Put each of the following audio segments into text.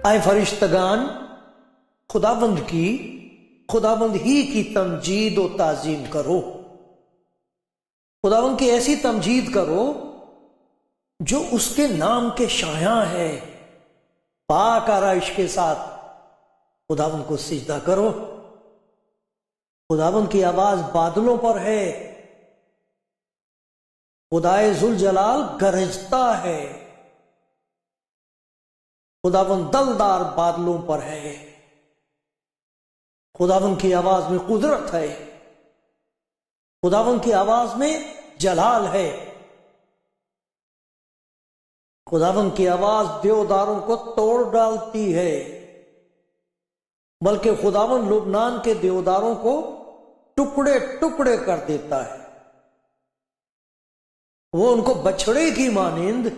आए फरिश्तगान, खुदावंद ही की तमजीद और ताजीम करो। खुदावंद की ऐसी तमजीद करो जो उसके नाम के शायां है। पाक आराइश के साथ खुदावंद को सिजदा करो। खुदावंद की आवाज बादलों पर है। खुदाए जुल जलाल गरजता है। खुदावंद दलदार बादलों पर है। खुदावंद की आवाज में कुदरत है। खुदावंद की आवाज में जलाल है। खुदावंद की आवाज देवदारों को तोड़ डालती है, बल्कि खुदावंद लुबनान के देवदारों को टुकड़े टुकड़े कर देता है। वो उनको बछड़े की मानिंद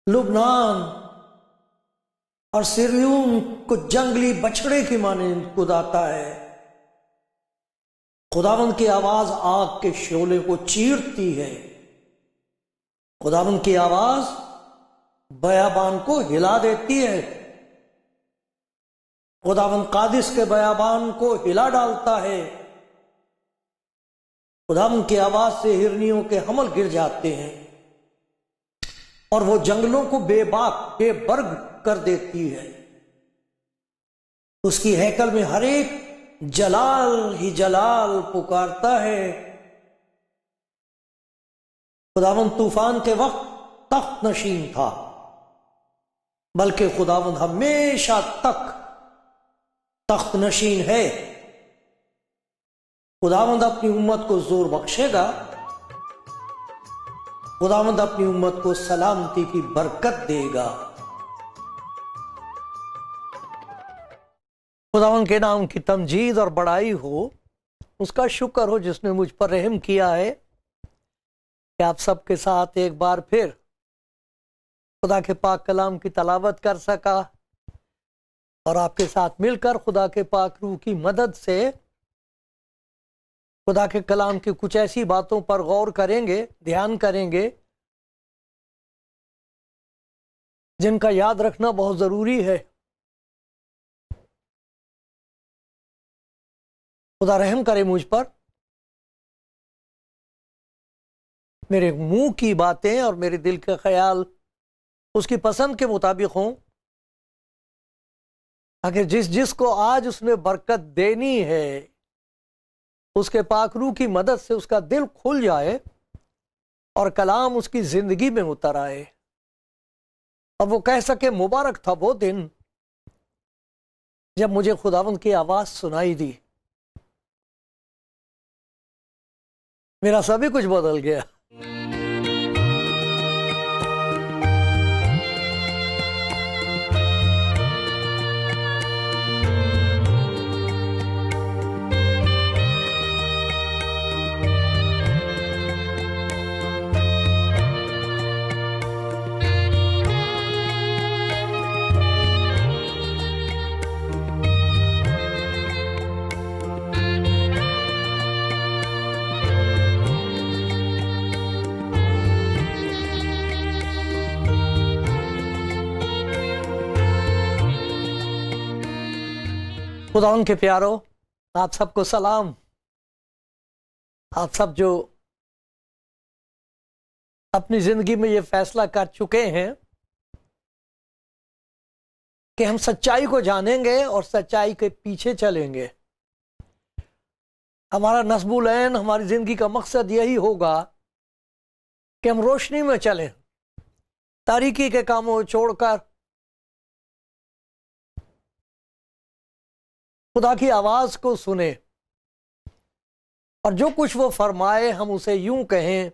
लुबनान और सिरियून को जंगली बछड़े की मानिंद कुदाता है। खुदावंद की आवाज आग के शोले को चीरती है। खुदावंद की आवाज बयाबान को हिला देती है। खुदावंद कादिस के बयाबान को हिला डालता है। खुदावंद की आवाज से हिरनियों के हमल गिर जाते हैं और वो जंगलों को बेबाक बेबर्ग कर देती है। उसकी हैकल में हर एक जलाल ही जलाल पुकारता है। खुदावंद तूफान के वक्त तख्त नशीन था, बल्कि खुदावंद हमेशा तक तख्त नशीन है। खुदावंद अपनी उम्मत को जोर बख्शेगा। खुदावंद अपनी उम्मत को सलामती की बरकत देगा। खुदावंद के नाम की तमजीद और बड़ाई हो। उसका शुक्र हो जिसने मुझ पर रहम किया है कि आप सबके साथ एक बार फिर खुदा के पाक कलाम की तलावत कर सका और आपके साथ मिलकर खुदा के पाक रूह की मदद से खुदा के कलाम की कुछ ऐसी बातों पर गौर करेंगे, ध्यान करेंगे जिनका याद रखना बहुत जरूरी है। खुदा रहम करे मुझ पर, मेरे मुंह की बातें और मेरे दिल के ख्याल उसकी पसंद के मुताबिक हों। अगर जिसको आज उसने बरकत देनी है उसके पाक रूह की मदद से उसका दिल खुल जाए और कलाम उसकी जिंदगी में उतर आए और वो कह सके मुबारक था वो दिन जब मुझे खुदावंद की आवाज सुनाई दी। मेरा सभी कुछ बदल गया। खुदावंद के प्यारो, आप सबको सलाम। आप सब जो अपनी जिंदगी में ये फैसला कर चुके हैं कि हम सच्चाई को जानेंगे और सच्चाई के पीछे चलेंगे। हमारा नस्बुल ऐन, हमारी जिंदगी का मकसद यही होगा कि हम रोशनी में चलें, तारीकी के कामों को छोड़कर खुदा की आवाज को सुने और जो कुछ वो फरमाए हम उसे यूं कहें,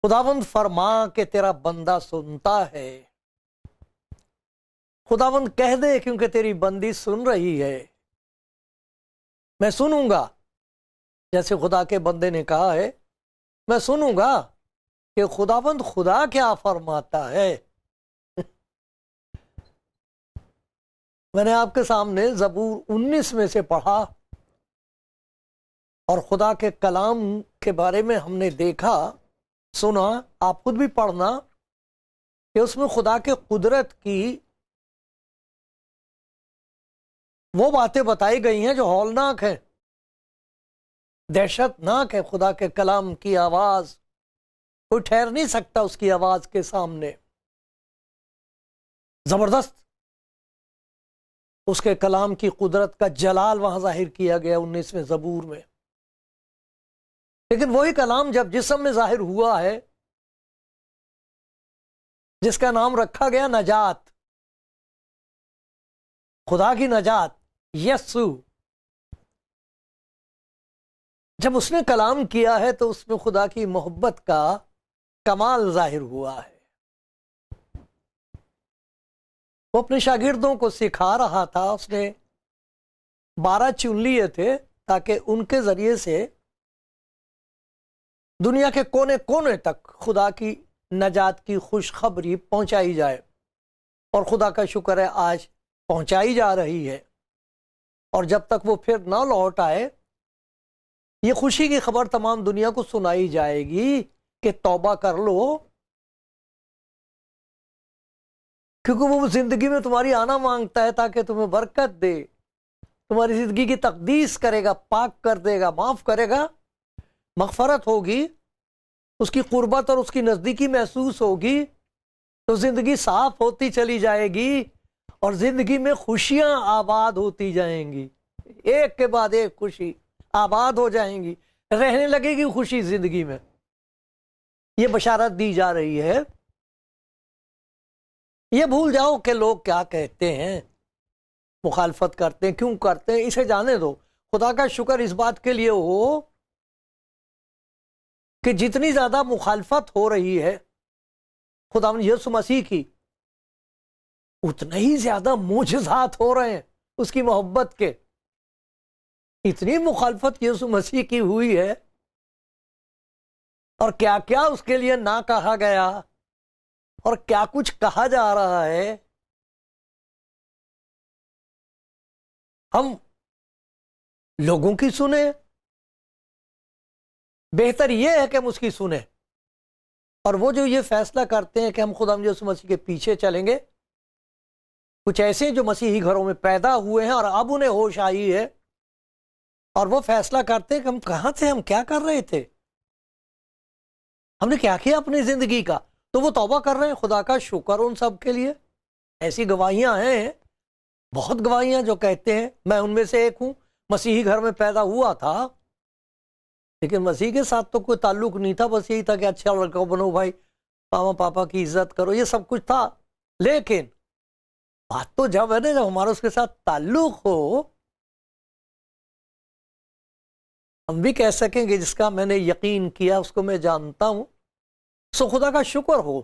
खुदावंद फरमा के तेरा बंदा सुनता है। खुदावंद कह दे क्योंकि तेरी बंदी सुन रही है, मैं सुनूंगा। जैसे खुदा के बंदे ने कहा है, मैं सुनूंगा कि खुदावंद खुदा क्या फरमाता है। मैंने आपके सामने जबूर 19 में से पढ़ा और खुदा के कलाम के बारे में हमने देखा, सुना। आप खुद भी पढ़ना कि उसमें खुदा के कुदरत की वो बातें बताई गई हैं जो हौलनाक है, दहशतनाक है। खुदा के कलाम की आवाज, कोई ठहर नहीं सकता उसकी आवाज के सामने। जबरदस्त उसके कलाम की कुदरत का जलाल वहां जाहिर किया गया 19वें जबूर में। लेकिन वही कलाम जब जिस्म में जाहिर हुआ है, जिसका नाम रखा गया नजात, खुदा की नजात, यस्सु, जब उसने कलाम किया है तो उसमें खुदा की मोहब्बत का कमाल जाहिर हुआ है। वो अपने शागिर्दों को सिखा रहा था। उसने 12 चुन लिए थे ताकि उनके जरिए से दुनिया के कोने कोने तक खुदा की नजात की खुशखबरी पहुंचाई जाए। और खुदा का शुक्र है आज पहुंचाई जा रही है। और जब तक वो फिर ना लौट आए, ये खुशी की खबर तमाम दुनिया को सुनाई जाएगी कि तौबा कर लो, क्योंकि वो जिंदगी में तुम्हारी आना मांगता है ताकि तुम्हें बरकत दे, तुम्हारी जिंदगी की तकदीस करेगा, पाक कर देगा, माफ करेगा, मगफरत होगी, उसकी कुर्बत और उसकी नजदीकी महसूस होगी, तो जिंदगी साफ होती चली जाएगी और जिंदगी में खुशियां आबाद होती जाएंगी। एक के बाद एक खुशी आबाद हो जाएंगी, रहने लगेगी खुशी जिंदगी में। ये बशारत दी जा रही है। ये भूल जाओ कि लोग क्या कहते हैं, मुखालफत करते हैं, क्यों करते हैं, इसे जाने दो। खुदा का शुक्र इस बात के लिए हो कि जितनी ज्यादा मुखालफत हो रही है खुदा यीशु मसीह की, उतने ही ज्यादा मोजज़ात हो रहे हैं उसकी मोहब्बत के। इतनी मुखालफत यीशु मसीह की हुई है और क्या क्या उसके लिए ना कहा गया और क्या कुछ कहा जा रहा है। हम लोगों की सुने, बेहतर यह है कि हम उसकी सुने। और वो जो ये फैसला करते हैं कि हम खुदा यीशु मसीह के पीछे चलेंगे, कुछ ऐसे जो मसीही घरों में पैदा हुए हैं और अब उन्हें होश आई है, और वो फैसला करते हैं कि हम कहां थे, हम क्या कर रहे थे, हमने क्या किया अपनी जिंदगी का, तो वो तौबा कर रहे हैं। खुदा का शुक्र उन सब के लिए। ऐसी गवाहियां हैं, बहुत गवाहियां जो कहते हैं, मैं उनमें से एक हूं, मसीही घर में पैदा हुआ था, लेकिन मसीह के साथ तो कोई ताल्लुक नहीं था, बस यही था कि अच्छा लड़का बनो भाई, मामा पापा की इज्जत करो, ये सब कुछ था। लेकिन बात तो जब है ना, जब हमारा उसके साथ ताल्लुक हो, हम भी कह सकेंगे जिसका मैंने यकीन किया उसको मैं जानता हूं। सो खुदा का शुक्र हो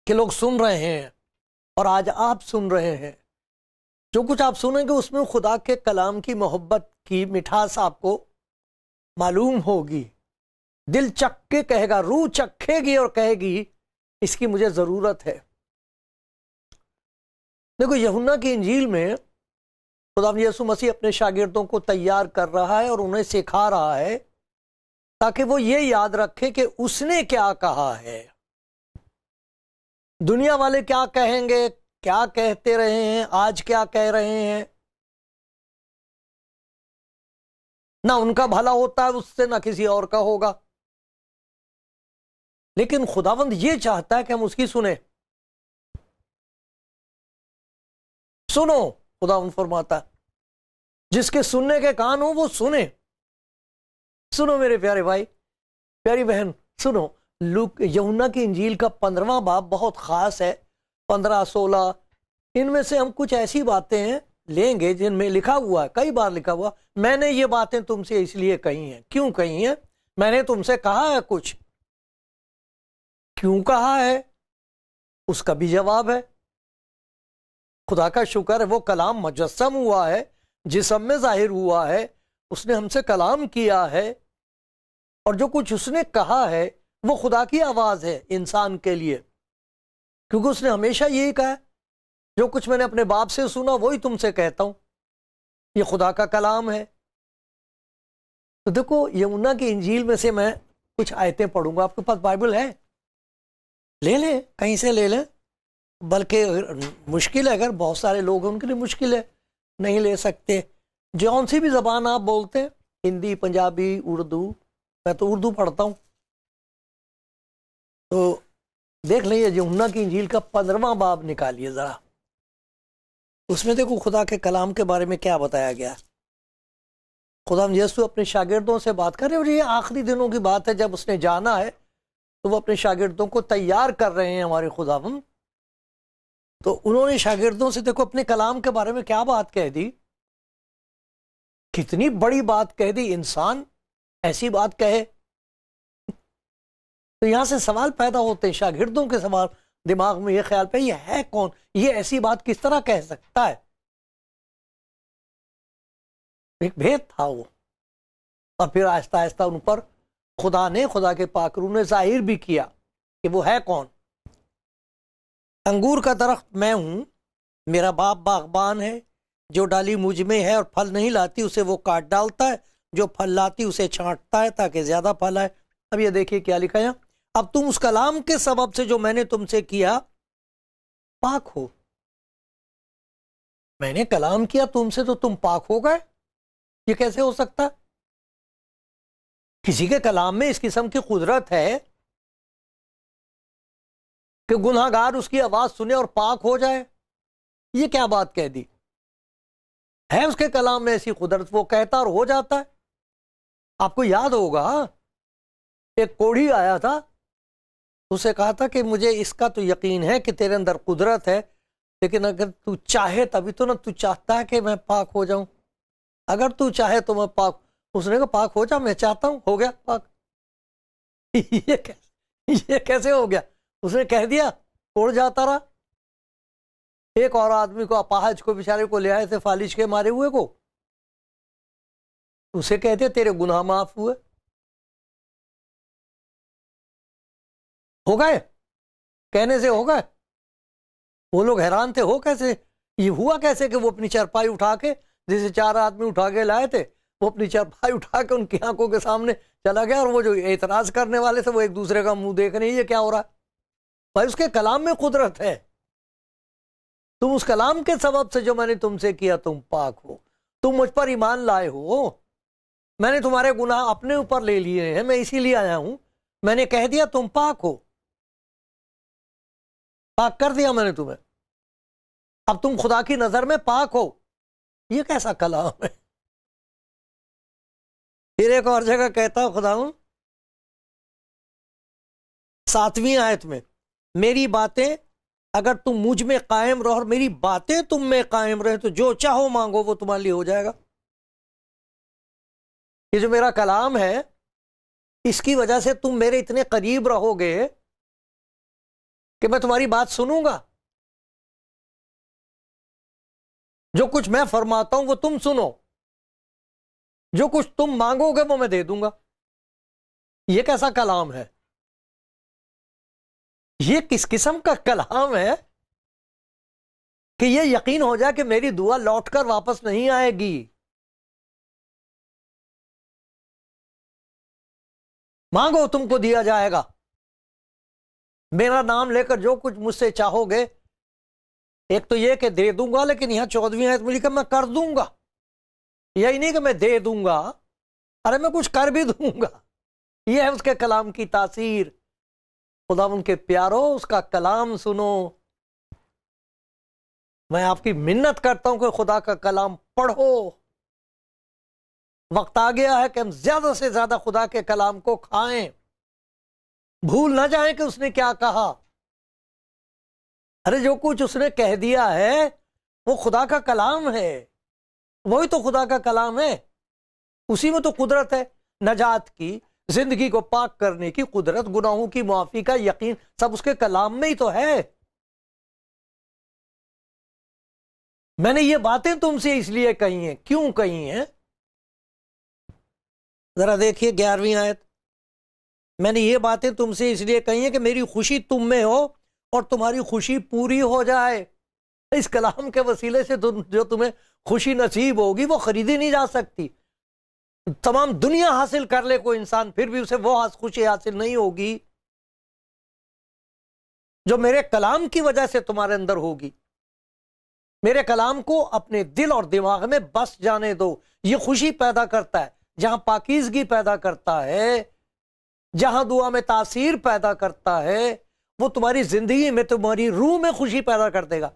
कि लोग सुन रहे हैं और आज आप सुन रहे हैं। जो कुछ आप सुनेंगे उसमें खुदा के कलाम की मोहब्बत की मिठास आपको मालूम होगी। दिल चख के कहेगा, रूह चखेगी और कहेगी इसकी मुझे जरूरत है। देखो, यूहन्ना की इंजील में खुदा यीशु मसीह अपने शागिर्दों को तैयार कर रहा है और उन्हें सिखा रहा है ताकि वो ये याद रखें कि उसने क्या कहा है। दुनिया वाले क्या कहेंगे, क्या कहते रहे हैं, आज क्या कह रहे हैं, ना उनका भला होता है उससे, ना किसी और का होगा। लेकिन खुदावंद ये चाहता है कि हम उसकी सुने। सुनो, खुदावंद फरमाता, जिसके सुनने के कान हो वो सुने। सुनो मेरे प्यारे भाई, प्यारी बहन, सुनो। यूहन्ना की इंजील का 15वां बाब बहुत खास है, 15-16। इनमें से हम कुछ ऐसी बातें लेंगे जिनमें लिखा हुआ है, कई बार लिखा हुआ, मैंने ये बातें तुमसे इसलिए कही हैं। क्यों कही हैं? मैंने तुमसे कहा है कुछ। क्यों कहा है उसका भी जवाब है। खुदा का शुक्र है वो कलाम मुजस्सम हुआ है, जिस्म में जाहिर हुआ है, उसने हमसे कलाम किया है, और जो कुछ उसने कहा है वो खुदा की आवाज है इंसान के लिए, क्योंकि उसने हमेशा यही कहा है, जो कुछ मैंने अपने बाप से सुना वही तुमसे कहता हूं, ये खुदा का कलाम है। तो देखो यमुना की इंजील में से मैं कुछ आयतें पढ़ूंगा। आपके पास बाइबल है? ले लें, कहीं से ले लें, बल्कि मुश्किल है, अगर बहुत सारे लोग हैं उनके लिए मुश्किल है, नहीं ले सकते। जौन सी भी जबान आप बोलते हैं, हिंदी, पंजाबी, उर्दू, मैं तो उर्दू पढ़ता हूँ, तो देख लीजिए यमुना की इंजील का 15वां बाब निकालिए जरा, उसमें देखो खुदा के कलाम के बारे में क्या बताया गया। खुदा यीशु अपने शागिर्दों से बात कर रहे हैं, और ये आखिरी दिनों की बात है, जब उसने जाना है तो वो अपने शागिर्दों को तैयार कर रहे हैं हमारे खुदावंद। तो उन्होंने शागिर्दों से देखो अपने कलाम के बारे में क्या बात कह दी, कितनी बड़ी बात कह दी, इंसान ऐसी बात कहे। तो यहां से सवाल पैदा होते हैं, शागिर्दों के सवाल दिमाग में, ये ख्याल पे ये है कौन, ये ऐसी बात किस तरह कह सकता है। एक भेद था वो, और फिर आहिस्ता आहिस्ता उन पर खुदा के पाकरू ने जाहिर भी किया कि वो है कौन। अंगूर का दरख्त मैं हूं, मेरा बाप बागबान है, जो डाली मुझ में है और फल नहीं लाती उसे वो काट डालता है, जो फल लाती उसे छांटता है ताकि ज्यादा फल आए। अब ये देखिए क्या लिखा है, अब तुम उस कलाम के सबब से जो मैंने तुमसे किया पाक हो। मैंने कलाम किया तुमसे तो तुम पाक हो गए, ये कैसे हो सकता है? किसी के कलाम में इस किस्म की कुदरत है कि गुनाहगार उसकी आवाज सुने और पाक हो जाए? ये क्या बात कह दी है? उसके कलाम में ऐसी कुदरत, वो कहता और हो जाता है। आपको याद होगा एक कोढ़ी आया था, उसे कहा था कि मुझे इसका तो यकीन है कि तेरे अंदर कुदरत है, लेकिन अगर तू चाहे तभी तो ना, तू चाहता है कि मैं पाक हो जाऊं, अगर तू चाहे तो मैं पाक। उसने कहा पाक हो जा, मैं चाहता हूं, हो गया पाक। ये कैसे हो गया? उसने कह दिया, उड़ जाता रहा। एक और आदमी को, अपाहज को, बेचारे को ले आए थे फालिज के मारे हुए को, उसे कहते तेरे गुनाह माफ हुए, हो गए, कहने से हो गए। वो लोग हैरान थे, हो कैसे, ये हुआ कैसे कि वो अपनी चारपाई उठा के, जैसे 4 आदमी उठा के लाए थे, वो अपनी चारपाई उठा के उनकी आंखों के सामने चला गया, और वो जो एतराज करने वाले थे वो एक दूसरे का मुंह देख रहे हैं, ये क्या हो रहा है? भाई उसके कलाम में कुदरत है, तुम उस कलाम के सबब से जो मैंने तुमसे किया तुम पाक हो, तुम मुझ पर ईमान लाए हो, मैंने तुम्हारे गुनाह अपने ऊपर ले लिए हैं, मैं इसीलिए आया हूं, मैंने कह दिया तुम पाक हो, पाक कर दिया मैंने तुम्हें, अब तुम खुदा की नजर में पाक हो। ये कैसा कलाम है? फिर एक और जगह कहता है खुदा 7वीं आयत में, मेरी बातें अगर तुम मुझ में कायम रहो और मेरी बातें तुम में कायम रहे तो जो चाहो मांगो वो तुम्हारे लिए हो जाएगा। ये जो मेरा कलाम है, इसकी वजह से तुम मेरे इतने करीब रहोगे कि मैं तुम्हारी बात सुनूंगा, जो कुछ मैं फरमाता हूं वो तुम सुनो, जो कुछ तुम मांगोगे वो मैं दे दूंगा। ये कैसा कलाम है? ये किस किस्म का कलाम है कि ये यकीन हो जाए कि मेरी दुआ लौटकर वापस नहीं आएगी। मांगो तुमको दिया जाएगा, मेरा नाम लेकर जो कुछ मुझसे चाहोगे। एक तो ये कि दे दूंगा, लेकिन यहां 14वीं आयत में लिखा मैं कर दूंगा, यही नहीं कि मैं दे दूंगा, अरे मैं कुछ कर भी दूंगा। ये है उसके कलाम की तासीर। खुदा उनके प्यारो, उसका कलाम सुनो। मैं आपकी मिन्नत करता हूं कि खुदा का कलाम पढ़ो। वक्त आ गया है कि हम ज्यादा से ज्यादा खुदा के कलाम को खाएं, भूल ना जाएं कि उसने क्या कहा। अरे जो कुछ उसने कह दिया है वो खुदा का कलाम है, वही तो खुदा का कलाम है, उसी में तो कुदरत है, नजात की, जिंदगी को पाक करने की कुदरत, गुनाहों की माफी का यकीन, सब उसके कलाम में ही तो है। मैंने ये बातें तुमसे इसलिए कही हैं। क्यों कही हैं? जरा देखिए 11वीं आयत। मैंने ये बातें तुमसे इसलिए कही हैं कि मेरी खुशी तुम में हो और तुम्हारी खुशी पूरी हो जाए। इस कलाम के वसीले से जो तुम्हें खुशी नसीब होगी वो खरीदी नहीं जा सकती। तमाम दुनिया हासिल कर ले कोई इंसान, फिर भी उसे वो खुशी हासिल नहीं होगी जो मेरे कलाम की वजह से तुम्हारे अंदर होगी। मेरे कलाम को अपने दिल और दिमाग में बस जाने दो। ये खुशी पैदा करता है, जहां पाकीज़गी पैदा करता है, जहां दुआ में तासीर पैदा करता है, वो तुम्हारी जिंदगी में, तुम्हारी रूह में खुशी पैदा कर देगा।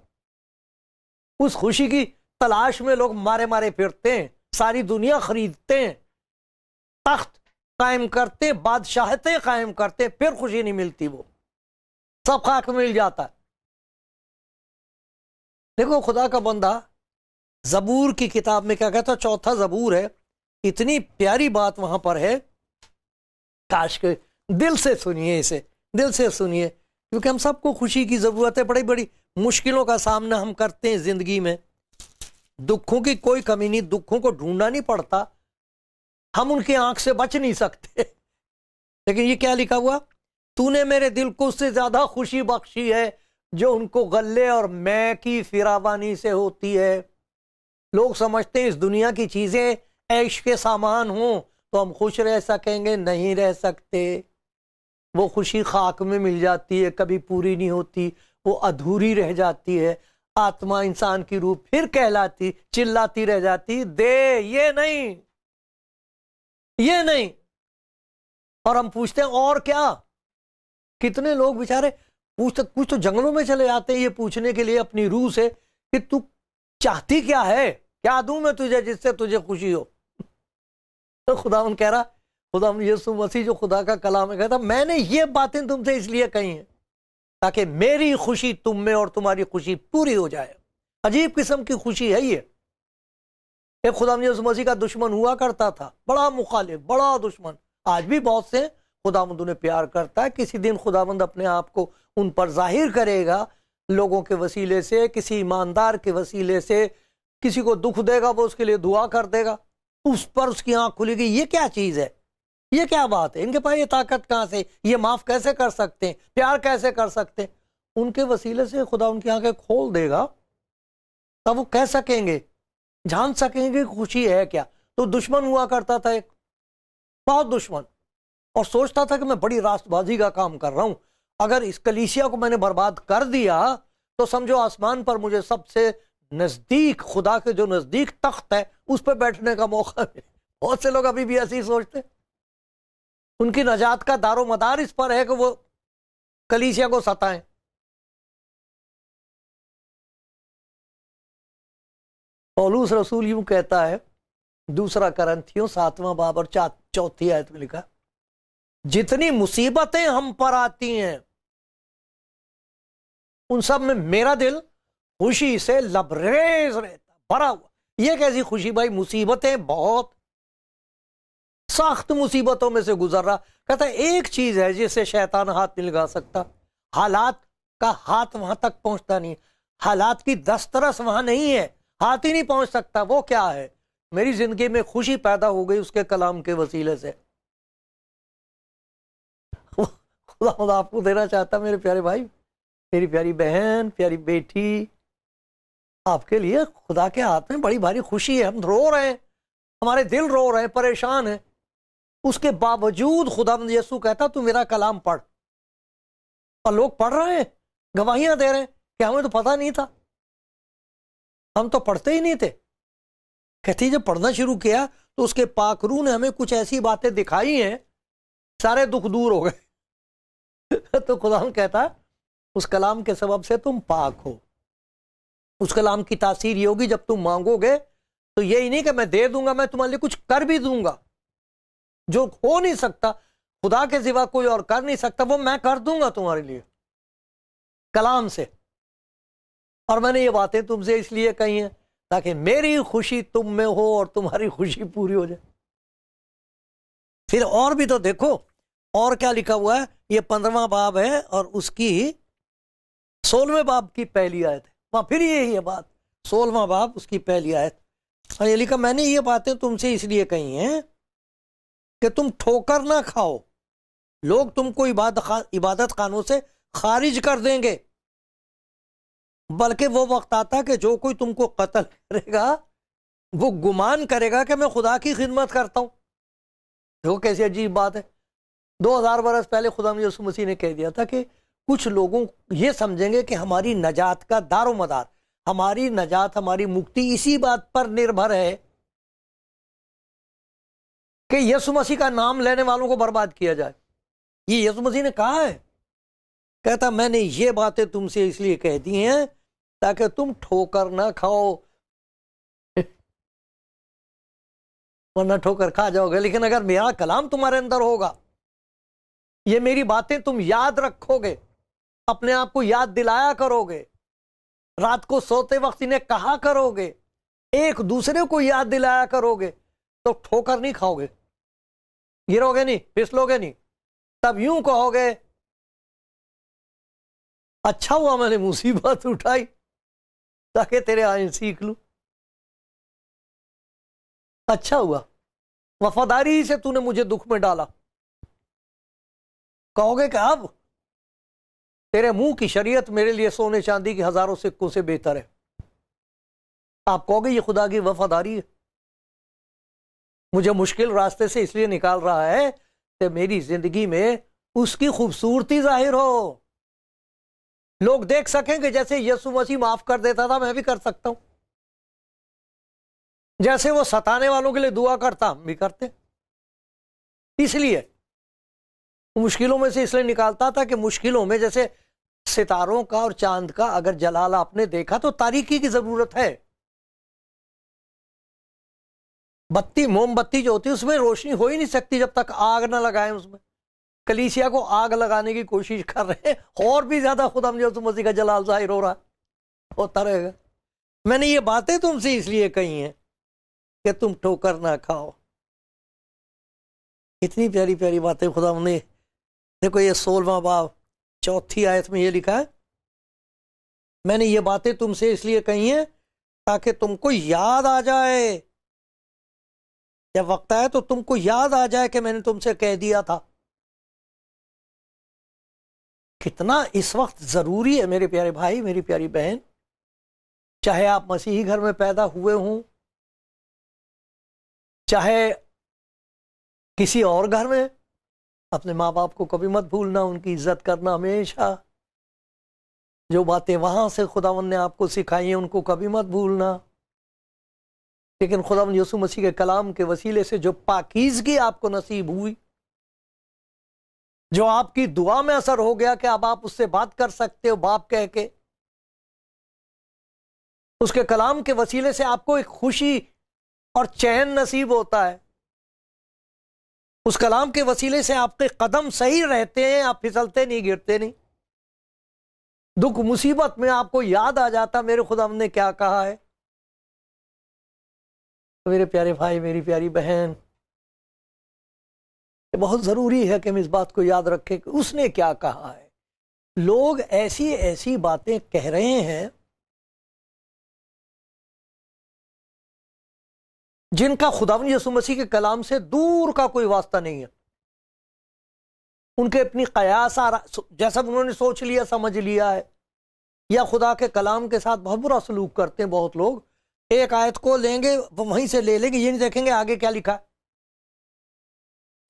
उस खुशी की तलाश में लोग मारे मारे फिरते हैं, सारी दुनिया खरीदते हैं, तख्त कायम करते हैं, बादशाहतें कायम करते हैं, फिर खुशी नहीं मिलती। वो सब खाक मिल जाता है। देखो खुदा का बंदा जबूर की किताब में क्या कहता है, 4था जबूर है, इतनी प्यारी बात वहां पर है, काश के दिल से सुनिए इसे, दिल से सुनिए, क्योंकि हम सबको खुशी की जरूरत है। बड़ी बड़ी मुश्किलों का सामना हम करते हैं जिंदगी में, दुखों की कोई कमी नहीं, दुखों को ढूंढना नहीं पड़ता, हम उनकी आंख से बच नहीं सकते। लेकिन ये क्या लिखा हुआ, तूने मेरे दिल को उससे ज्यादा खुशी बख्शी है जो उनको गल्ले और मैं की फिरावानी से होती है। लोग समझते हैं इस दुनिया की चीजें ऐश के सामान हों तो हम खुश रह सकेंगे, नहीं रह सकते। वो खुशी खाक में मिल जाती है, कभी पूरी नहीं होती, वो अधूरी रह जाती है। आत्मा, इंसान की रूह फिर कहलाती, चिल्लाती रह जाती, दे, ये नहीं, ये नहीं। और हम पूछते हैं और क्या। कितने लोग बेचारे पूछते, कुछ तो जंगलों में चले जाते हैं ये पूछने के लिए अपनी रूह से कि तू चाहती क्या है, क्या दूं मैं तुझे जिससे तुझे खुशी हो। तो खुदा कह रहा, खुदा यीशु मसीह जो खुदा का कलाम है, कहता मैंने ये बातें तुमसे इसलिए कही हैं ताकि मेरी खुशी तुम में और तुम्हारी खुशी पूरी हो जाए। अजीब किस्म की खुशी है ये। एक खुदा यीशु मसीह का दुश्मन हुआ करता था, बड़ा मुखालिफ, बड़ा दुश्मन। आज भी बहुत से खुदावंद उन्हें प्यार करता है। किसी दिन खुदावंद अपने आप को उन पर जाहिर करेगा, लोगों के वसीले से, किसी ईमानदार के वसीले से। किसी को दुख देगा वो उसके लिए दुआ कर देगा, उस पर उसकी आंख खुलेगी, ये क्या चीज है, ये क्या बात है, इनके पास ये ताकत कहां से, ये माफ कैसे कर सकते हैं, प्यार कैसे कर सकते हैं। उनके वसीले से खुदा उनकी आंखें खोल देगा, तब वो कह सकेंगे, जान सकेंगे खुशी है क्या। तो दुश्मन हुआ करता था एक, बहुत दुश्मन, और सोचता था कि मैं बड़ी रास्तबाजी का काम कर रहा हूं, अगर इस कलीसिया को मैंने बर्बाद कर दिया तो समझो आसमान पर मुझे सबसे नजदीक, खुदा के जो नजदीक तख्त है उस पर बैठने का मौका है। बहुत से लोग अभी भी ऐसे ही सोचते, उनकी नजात का दारो मदार इस पर है कि वो कलीसिया को सताएं। पौलुस रसूल यूं कहता है, 2 करंथियों 7वां बाब और 4थी आयत में लिखा, जितनी मुसीबतें हम पर आती हैं उन सब में मेरा दिल खुशी से लबरेज रहता, भरा हुआ। ये कैसी खुशी भाई, मुसीबतें बहुत सख्त मुसीबतों में से गुजर रहा। कहता है एक चीज है जिससे शैतान हाथ नहीं लगा सकता, हालात का हाथ वहां तक पहुंचता नहीं, हालात की दस्तरस वहां नहीं है, हाथ ही नहीं पहुंच सकता। वो क्या है, मेरी जिंदगी में खुशी पैदा हो गई उसके कलाम के वसीले से। खुदा आपको देना चाहता मेरे प्यारे भाई, मेरी प्यारी बहन, प्यारी बेटी, आपके लिए खुदा के हाथ में बड़ी भारी खुशी है। हम रो रहे हैं, हमारे दिल रो रहे हैं, परेशान हैं, उसके बावजूद खुदा यीशु कहता तू मेरा कलाम पढ़। और लोग पढ़ रहे हैं, गवाहियां दे रहे हैं कि हमें तो पता नहीं था, हम तो पढ़ते ही नहीं थे। कहती जब पढ़ना शुरू किया तो उसके पाक रूह ने हमें कुछ ऐसी बातें दिखाई हैं, सारे दुख दूर हो गए। तो खुदा कहता उस कलाम के सबब से तुम पाक हो। उस कलाम की तासीर ये होगी, जब तुम मांगोगे तो यही नहीं कि मैं दे दूंगा, मैं तुम्हारे लिए कुछ कर भी दूंगा। जो हो नहीं सकता, खुदा के सिवा कोई और कर नहीं सकता, वो मैं कर दूंगा तुम्हारे लिए कलाम से। और मैंने ये बातें तुमसे इसलिए कही हैं ताकि मेरी खुशी तुम में हो और तुम्हारी खुशी पूरी हो जाए। फिर और भी तो देखो, और क्या लिखा हुआ है, ये 15वां बाब है और उसकी 16वें बाब की पहली आयत है, वहां फिर यही है बात। 16वां बाब उसकी पहली आयत, और ये लिखा, मैंने ये बातें तुमसे इसलिए कही हैं कि तुम ठोकर ना खाओ, लोग तुमको इबादत खानों से खारिज कर देंगे, बल्कि वो वक्त आता है कि जो कोई तुमको कत्ल करेगा वो गुमान करेगा कि मैं खुदा की खिदमत करता हूं। देखो कैसी अजीब बात है। 2000 बरस पहले खुदा यीशु मसीह ने कह दिया था कि कुछ लोगों ये समझेंगे कि हमारी नजात का दारोमदार, हमारी नजात, हमारी मुक्ति इसी बात पर निर्भर है कि यीशु मसीह का नाम लेने वालों को बर्बाद किया जाए। ये यीशु मसीह ने कहा है। कहता, मैंने ये बातें तुमसे इसलिए कह दी हैं ताकि तुम ठोकर ना खाओ, वरना ठोकर खा जाओगे। लेकिन अगर मेरा कलाम तुम्हारे अंदर होगा, ये मेरी बातें तुम याद रखोगे, अपने आप को याद दिलाया करोगे, रात को सोते वक्त इन्हें कहा करोगे, एक दूसरे को याद दिलाया करोगे, तो ठोकर नहीं खाओगे, गिरोगे नहीं, फिसलोगे नहीं। तब यूं कहोगे, अच्छा हुआ मैंने मुसीबत उठाई ताकि तेरे आइन सीख लूं, अच्छा हुआ वफादारी से तूने मुझे दुख में डाला। कहोगे कि अब तेरे मुंह की शरीयत मेरे लिए सोने चांदी की हजारों सिक्कों से बेहतर है। आप कहोगे ये खुदा की वफादारी है, मुझे मुश्किल रास्ते से इसलिए निकाल रहा है कि मेरी जिंदगी में उसकी खूबसूरती जाहिर हो, लोग देख सकेंगे जैसे यीशु मसीह माफ कर देता था मैं भी कर सकता हूं, जैसे वो सताने वालों के लिए दुआ करता हम भी करते। इसलिए मुश्किलों में से इसलिए निकालता था कि मुश्किलों में जैसे सितारों का और चांद का अगर जलाल आपने देखा तो तारीकी की जरूरत है। बत्ती, मोमबत्ती जो होती है उसमें रोशनी हो ही नहीं सकती जब तक आग ना लगाएं उसमें। कलीसिया को आग लगाने की कोशिश कर रहे हैं और भी ज्यादा खुदा यीशु मसीह का जलाल जाहिर हो रहा है, होता रहेगा। मैंने ये बातें तुमसे इसलिए कही हैं कि तुम ठोकर ना खाओ। इतनी प्यारी प्यारी बातें खुदा ने। देखो ये 16वां बाब 4थी आयत में ये लिखा है, मैंने ये बातें तुमसे इसलिए कही हैं ताकि तुमको याद आ जाए, जब वक्त आए तो तुमको याद आ जाए कि मैंने तुमसे कह दिया था। कितना इस वक्त जरूरी है मेरे प्यारे भाई, मेरी प्यारी बहन, चाहे आप मसीही घर में पैदा हुए हों, चाहे किसी और घर में, अपने माँ बाप को कभी मत भूलना, उनकी इज्जत करना हमेशा। जो बातें वहां से खुदावंद ने आपको सिखाई हैं उनको कभी मत भूलना। लेकिन खुदावंद यीशु मसीह के कलाम के वसीले से जो पाकीज़गी आपको नसीब हुई, जो आपकी दुआ में असर हो गया कि अब आप उससे बात कर सकते हो बाप कह के, उसके कलाम के वसीले से आपको एक खुशी और चैन नसीब होता है। उस कलाम के वसीले से आपके कदम सही रहते हैं, आप फिसलते नहीं, गिरते नहीं। दुख मुसीबत में आपको याद आ जाता मेरे खुदा ने क्या कहा है। तो मेरे प्यारे भाई, मेरी प्यारी बहन, ये बहुत जरूरी है कि हम इस बात को याद रखें कि उसने क्या कहा है। लोग ऐसी ऐसी बातें कह रहे हैं जिनका खुदावंद यीशु मसीह के कलाम से दूर का कोई वास्ता नहीं है। उनके अपनी कयास जैसा उन्होंने सोच लिया, समझ लिया है, या खुदा के कलाम के साथ बहुत बुरा सलूक करते हैं बहुत लोग। एक आयत को लेंगे, वो वहीं से ले लेंगे, ये नहीं देखेंगे आगे क्या लिखा है,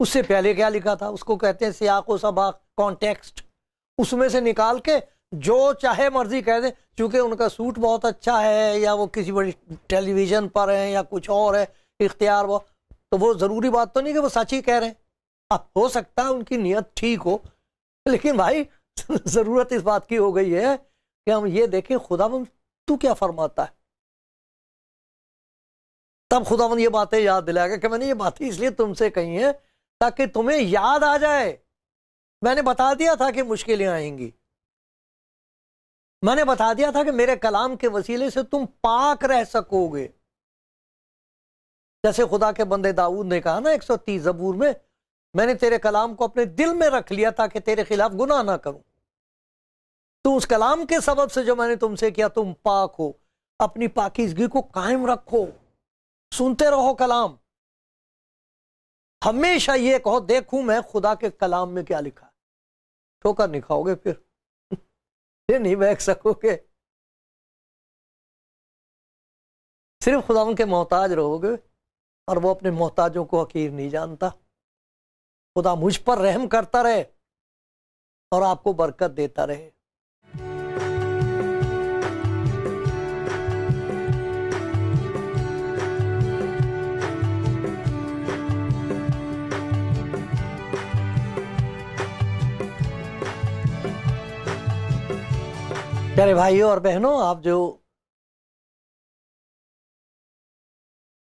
उससे पहले क्या लिखा था। उसको कहते हैं सियाक व सबाक, कॉन्टेक्स्ट। उसमें से निकाल के जो चाहे मर्जी कह दे, चूंकि उनका सूट बहुत अच्छा है या वो किसी बड़ी टेलीविजन पर है या कुछ और है इख्तियार, वो तो वो जरूरी बात तो नहीं कि वो सच ही कह रहे हैं। अब हो सकता है उनकी नीयत ठीक हो, लेकिन भाई जरूरत इस बात की हो गई है कि हम ये देखें खुदावंद तू क्या फरमाता है। तब खुदावंद ये बातें याद दिलाएगा कि मैंने ये बातें इसलिए तुमसे कही हैं ताकि तुम्हें याद आ जाए। मैंने बता दिया था कि मुश्किलें आएंगी, मैंने बता दिया था कि मेरे कलाम के वसीले से तुम पाक रह सकोगे। जैसे खुदा के बंदे दाऊद ने कहा ना 130 ज़बूर में, मैंने तेरे कलाम को अपने दिल में रख लिया ताकि तेरे खिलाफ गुनाह ना करूं। तो उस कलाम के सबब से जो मैंने तुमसे किया तुम पाक हो। अपनी पाकीज़गी को कायम रखो, सुनते रहो कलाम। हमेशा ये कहो देखूं मैं खुदा के कलाम में क्या लिखा है। ठोकर नहीं खाओगे फिर नहीं बैठ सकोगे। सिर्फ खुदा के मोहताज रहोगे और वो अपने मोहताजों को हकीर नहीं जानता। खुदा मुझ पर रहम करता रहे और आपको बरकत देता रहे। प्यारे भाइयों और बहनों, आप जो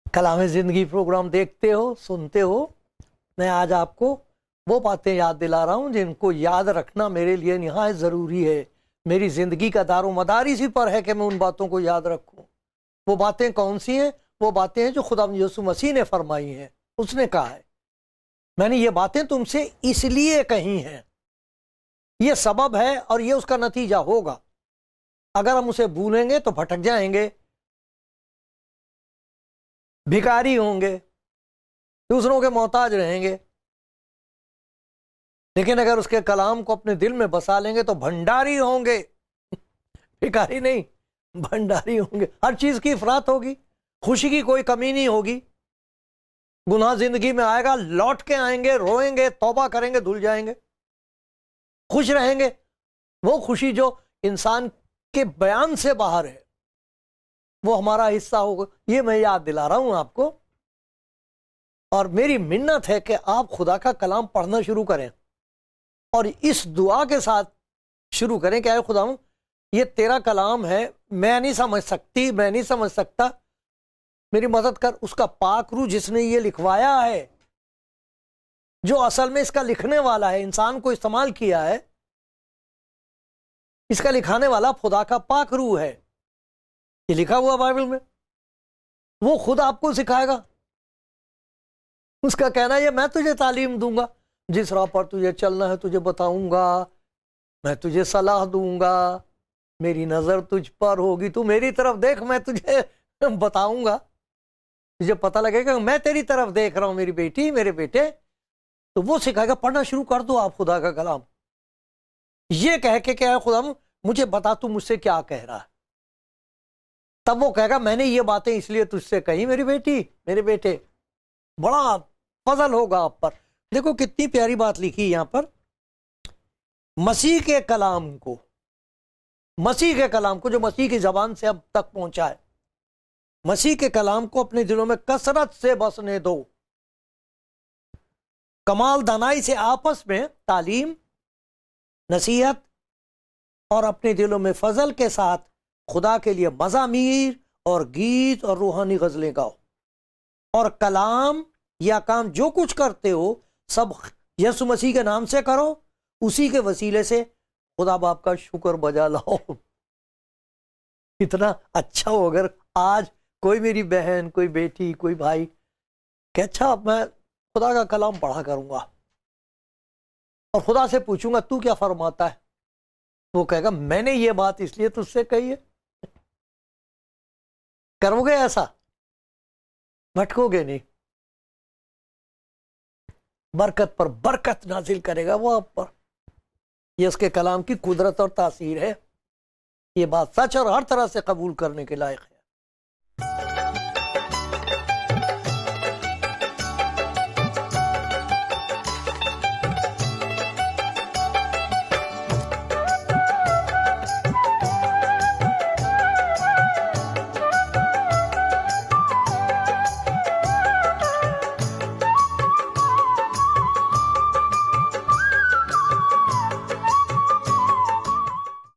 कलाम जिंदगी प्रोग्राम देखते हो, सुनते हो, मैं आज आपको वो बातें याद दिला रहा हूं जिनको याद रखना मेरे लिए निहायत ज़रूरी है। मेरी ज़िंदगी का दारो मदार इसी पर है कि मैं उन बातों को याद रखूं। वो बातें कौन सी हैं? वो बातें हैं जो खुदा यीशु मसीह ने फरमाई हैं। उसने कहा है मैंने ये बातें तुमसे इसलिए कही हैं, ये सबब है और ये उसका नतीजा होगा। अगर हम उसे भूलेंगे तो भटक जाएंगे, भिखारी होंगे, दूसरों के मोहताज रहेंगे। लेकिन अगर उसके कलाम को अपने दिल में बसा लेंगे तो भंडारी होंगे। भिखारी नहीं, भंडारी होंगे। हर चीज की इफरात होगी, खुशी की कोई कमी नहीं होगी। गुनाह जिंदगी में आएगा, लौट के आएंगे, रोएंगे, तौबा करेंगे, धुल जाएंगे, खुश रहेंगे। वो खुशी जो इंसान के बयान से बाहर है, वो हमारा हिस्सा होगा। ये मैं याद दिला रहा हूं आपको। और मेरी मिन्नत है कि आप खुदा का कलाम पढ़ना शुरू करें और इस दुआ के साथ शुरू करें कि आए खुदा, ये तेरा कलाम है, मैं नहीं समझ सकती, मैं नहीं समझ सकता, मेरी मदद कर। उसका पाक रूह जिसने ये लिखवाया है, जो असल में इसका लिखने वाला है, इंसान को इस्तेमाल किया है, इसका लिखाने वाला खुदा का पाक रूह है। ये लिखा हुआ बाइबल में, वो खुद आपको सिखाएगा। उसका कहना है मैं तुझे तालीम दूंगा, जिस राह पर तुझे चलना है तुझे बताऊंगा, मैं तुझे सलाह दूंगा, मेरी नजर तुझ पर होगी, तू मेरी तरफ देख, मैं तुझे बताऊंगा, तुझे पता लगेगा मैं तेरी तरफ देख रहा हूं, मेरी बेटी, मेरे बेटे। तो वो सिखाएगा। पढ़ना शुरू कर दो आप खुदा का कलाम, ये कह के क्या है खुदा मुझे बता तू मुझसे क्या कह रहा है। तब वो कहेगा मैंने ये बातें इसलिए तुझसे कही मेरी बेटी, मेरे बेटे। बड़ा फजल होगा आप पर। देखो कितनी प्यारी बात लिखी यहां पर। मसीह के कलाम को, मसीह के कलाम को जो मसीह की जबान से अब तक पहुंचा है, मसीह के कलाम को अपने दिलों में कसरत से बसने दो। कमाल दानाई से आपस में तालीम, नसीहत और अपने दिलों में फजल के साथ खुदा के लिए मज़ामीर और गीत और रूहानी गजलें गाओ। और कलाम या काम जो कुछ करते हो सब यीशु मसीह के नाम से करो, उसी के वसीले से खुदा बाप का शुक्र बजा लाओ। इतना अच्छा हो अगर आज कोई मेरी बहन, कोई बेटी, कोई भाई कि अच्छा मैं खुदा का कलाम पढ़ा करूंगा और खुदा से पूछूंगा तू क्या फरमाता है। वो कहेगा मैंने ये बात इसलिए तुझसे कही है। करोगे ऐसा? भटकोगे नहीं। बरकत पर बरकत नाजिल करेगा वो आप पर। ये उसके कलाम की कुदरत और तासीर है। ये बात सच और हर तरह से कबूल करने के लायक है।